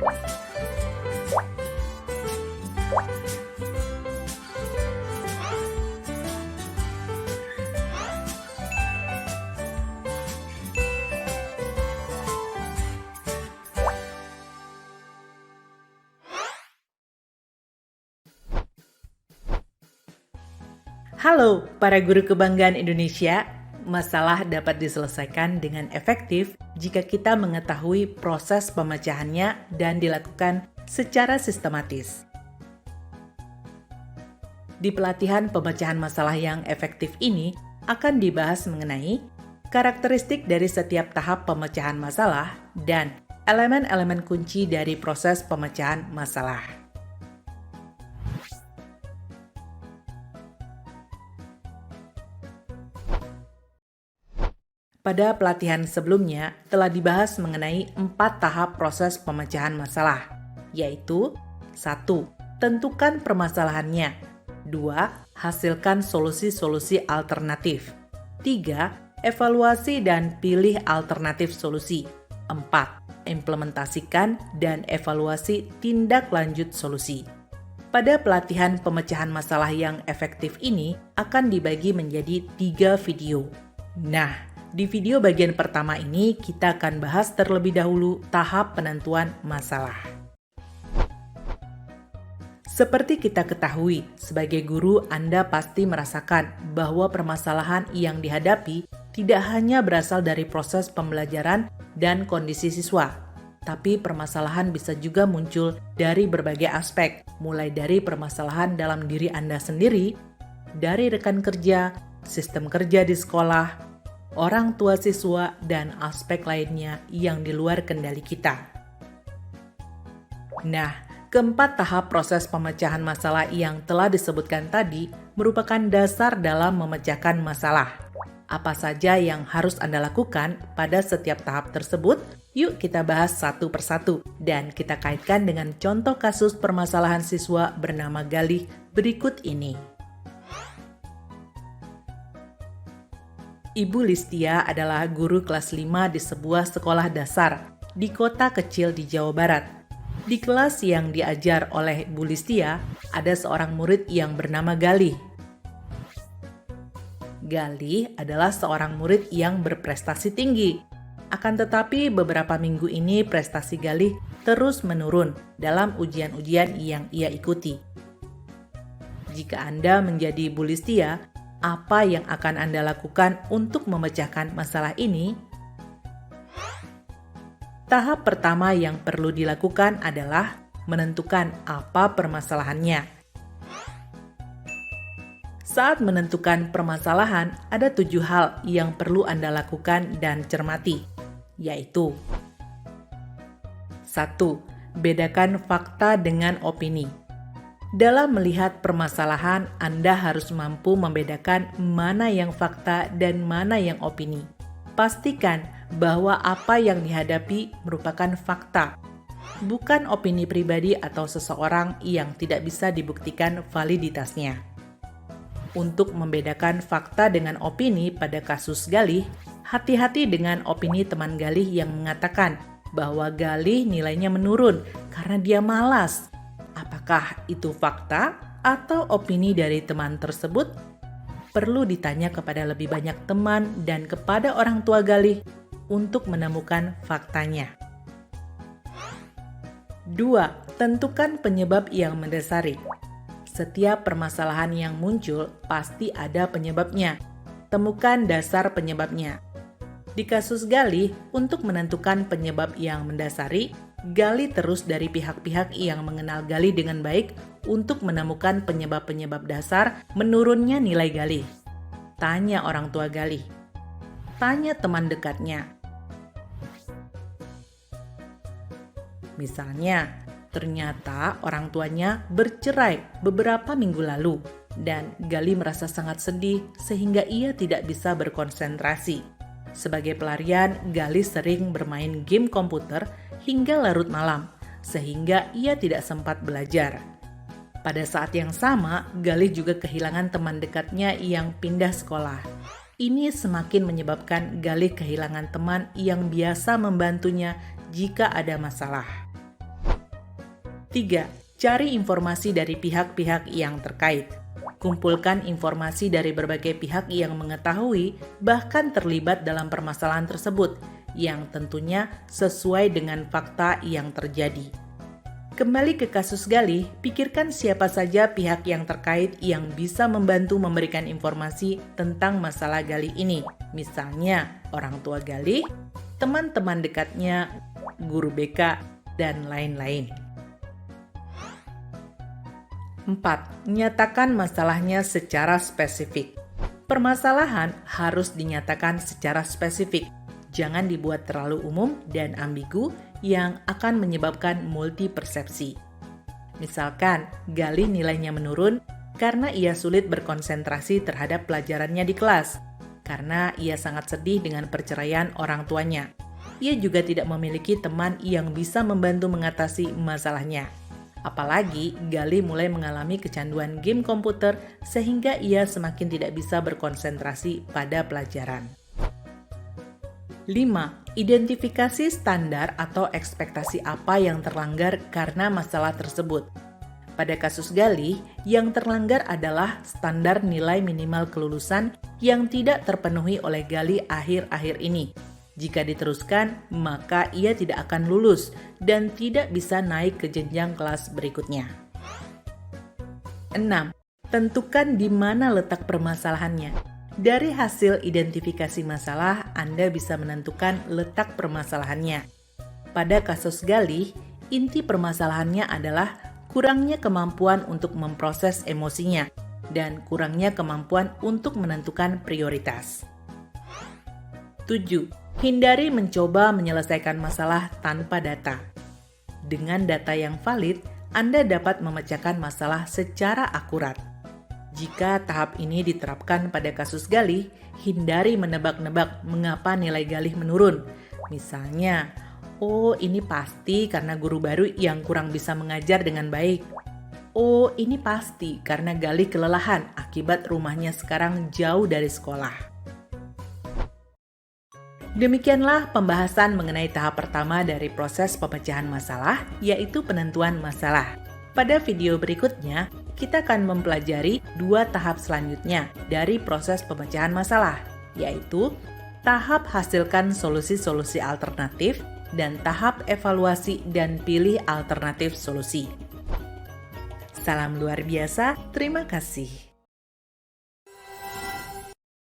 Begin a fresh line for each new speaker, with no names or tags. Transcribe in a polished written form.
Halo para guru kebanggaan Indonesia, masalah dapat diselesaikan dengan efektif jika kita mengetahui proses pemecahannya dan dilakukan secara sistematis. Di pelatihan pemecahan masalah yang efektif ini akan dibahas mengenai karakteristik dari setiap tahap pemecahan masalah dan elemen-elemen kunci dari proses pemecahan masalah. Pada pelatihan sebelumnya telah dibahas mengenai 4 tahap proses pemecahan masalah, yaitu 1. Tentukan permasalahannya. 2. Hasilkan solusi-solusi alternatif. 3. Evaluasi dan pilih alternatif solusi. 4. Implementasikan dan evaluasi tindak lanjut solusi. Pada pelatihan pemecahan masalah yang efektif ini akan dibagi menjadi 3 video. Nah, di video bagian pertama ini kita akan bahas terlebih dahulu tahap penentuan masalah. Seperti kita ketahui, sebagai guru Anda pasti merasakan bahwa permasalahan yang dihadapi tidak hanya berasal dari proses pembelajaran dan kondisi siswa, tapi permasalahan bisa juga muncul dari berbagai aspek, mulai dari permasalahan dalam diri Anda sendiri, dari rekan kerja, sistem kerja di sekolah, orang tua siswa, dan aspek lainnya yang di luar kendali kita. Nah, keempat tahap proses pemecahan masalah yang telah disebutkan tadi merupakan dasar dalam memecahkan masalah. Apa saja yang harus Anda lakukan pada setiap tahap tersebut? Yuk kita bahas satu persatu dan kita kaitkan dengan contoh kasus permasalahan siswa bernama Galih berikut ini. Ibu Listia adalah guru kelas 5 di sebuah sekolah dasar di kota kecil di Jawa Barat. Di kelas yang diajar oleh Bu Listia, ada seorang murid yang bernama Galih. Galih adalah seorang murid yang berprestasi tinggi. Akan tetapi beberapa minggu ini prestasi Galih terus menurun dalam ujian-ujian yang ia ikuti. Jika Anda menjadi Bu Listia, apa yang akan Anda lakukan untuk memecahkan masalah ini? Tahap pertama yang perlu dilakukan adalah menentukan apa permasalahannya. Saat menentukan permasalahan, ada 7 hal yang perlu Anda lakukan dan cermati, yaitu 1. Bedakan fakta dengan opini. Dalam melihat permasalahan, Anda harus mampu membedakan mana yang fakta dan mana yang opini. Pastikan bahwa apa yang dihadapi merupakan fakta, bukan opini pribadi atau seseorang yang tidak bisa dibuktikan validitasnya. Untuk membedakan fakta dengan opini pada kasus Galih, hati-hati dengan opini teman Galih yang mengatakan bahwa Galih nilainya menurun karena dia malas. Apakah itu fakta atau opini dari teman tersebut? Perlu ditanya kepada lebih banyak teman dan kepada orang tua Galih untuk menemukan faktanya. 2. Tentukan penyebab yang mendasari. Setiap permasalahan yang muncul pasti ada penyebabnya. Temukan dasar penyebabnya. Di kasus Galih, untuk menentukan penyebab yang mendasari, Galih terus dari pihak-pihak yang mengenal Galih dengan baik untuk menemukan penyebab-penyebab dasar menurunnya nilai Galih. Tanya orang tua Galih. Tanya teman dekatnya. Misalnya, ternyata orang tuanya bercerai beberapa minggu lalu dan Galih merasa sangat sedih sehingga ia tidak bisa berkonsentrasi. Sebagai pelarian, Galih sering bermain game komputer hingga larut malam, sehingga ia tidak sempat belajar. Pada saat yang sama, Galih juga kehilangan teman dekatnya yang pindah sekolah. Ini semakin menyebabkan Galih kehilangan teman yang biasa membantunya jika ada masalah. 3. Cari informasi dari pihak-pihak yang terkait. Kumpulkan informasi dari berbagai pihak yang mengetahui bahkan terlibat dalam permasalahan tersebut, yang tentunya sesuai dengan fakta yang terjadi. Kembali ke kasus Galih, pikirkan siapa saja pihak yang terkait yang bisa membantu memberikan informasi tentang masalah Galih ini. Misalnya, orang tua Galih, teman-teman dekatnya, guru BK, dan lain-lain. 4. Nyatakan masalahnya secara spesifik. Permasalahan harus dinyatakan secara spesifik. Jangan dibuat terlalu umum dan ambigu yang akan menyebabkan multipersepsi. Misalkan, Galih nilainya menurun karena ia sulit berkonsentrasi terhadap pelajarannya di kelas, karena ia sangat sedih dengan perceraian orang tuanya. Ia juga tidak memiliki teman yang bisa membantu mengatasi masalahnya. Apalagi, Galih mulai mengalami kecanduan game komputer sehingga ia semakin tidak bisa berkonsentrasi pada pelajaran. 5. Identifikasi standar atau ekspektasi apa yang terlanggar karena masalah tersebut. Pada kasus Galih, yang terlanggar adalah standar nilai minimal kelulusan yang tidak terpenuhi oleh Galih akhir-akhir ini. Jika diteruskan, maka ia tidak akan lulus dan tidak bisa naik ke jenjang kelas berikutnya. 6. Tentukan di mana letak permasalahannya. Dari hasil identifikasi masalah, Anda bisa menentukan letak permasalahannya. Pada kasus Galih, inti permasalahannya adalah kurangnya kemampuan untuk memproses emosinya dan kurangnya kemampuan untuk menentukan prioritas. 7. Hindari mencoba menyelesaikan masalah tanpa data. Dengan data yang valid, Anda dapat memecahkan masalah secara akurat. Jika tahap ini diterapkan pada kasus Galih, hindari menebak-nebak mengapa nilai Galih menurun. Misalnya, oh ini pasti karena guru baru yang kurang bisa mengajar dengan baik. Oh ini pasti karena Galih kelelahan akibat rumahnya sekarang jauh dari sekolah. Demikianlah pembahasan mengenai tahap pertama dari proses pemecahan masalah, yaitu penentuan masalah. Pada video berikutnya, kita akan mempelajari 2 tahap selanjutnya dari proses pemecahan masalah, yaitu tahap hasilkan solusi-solusi alternatif dan tahap evaluasi dan pilih alternatif solusi. Salam luar biasa, terima kasih.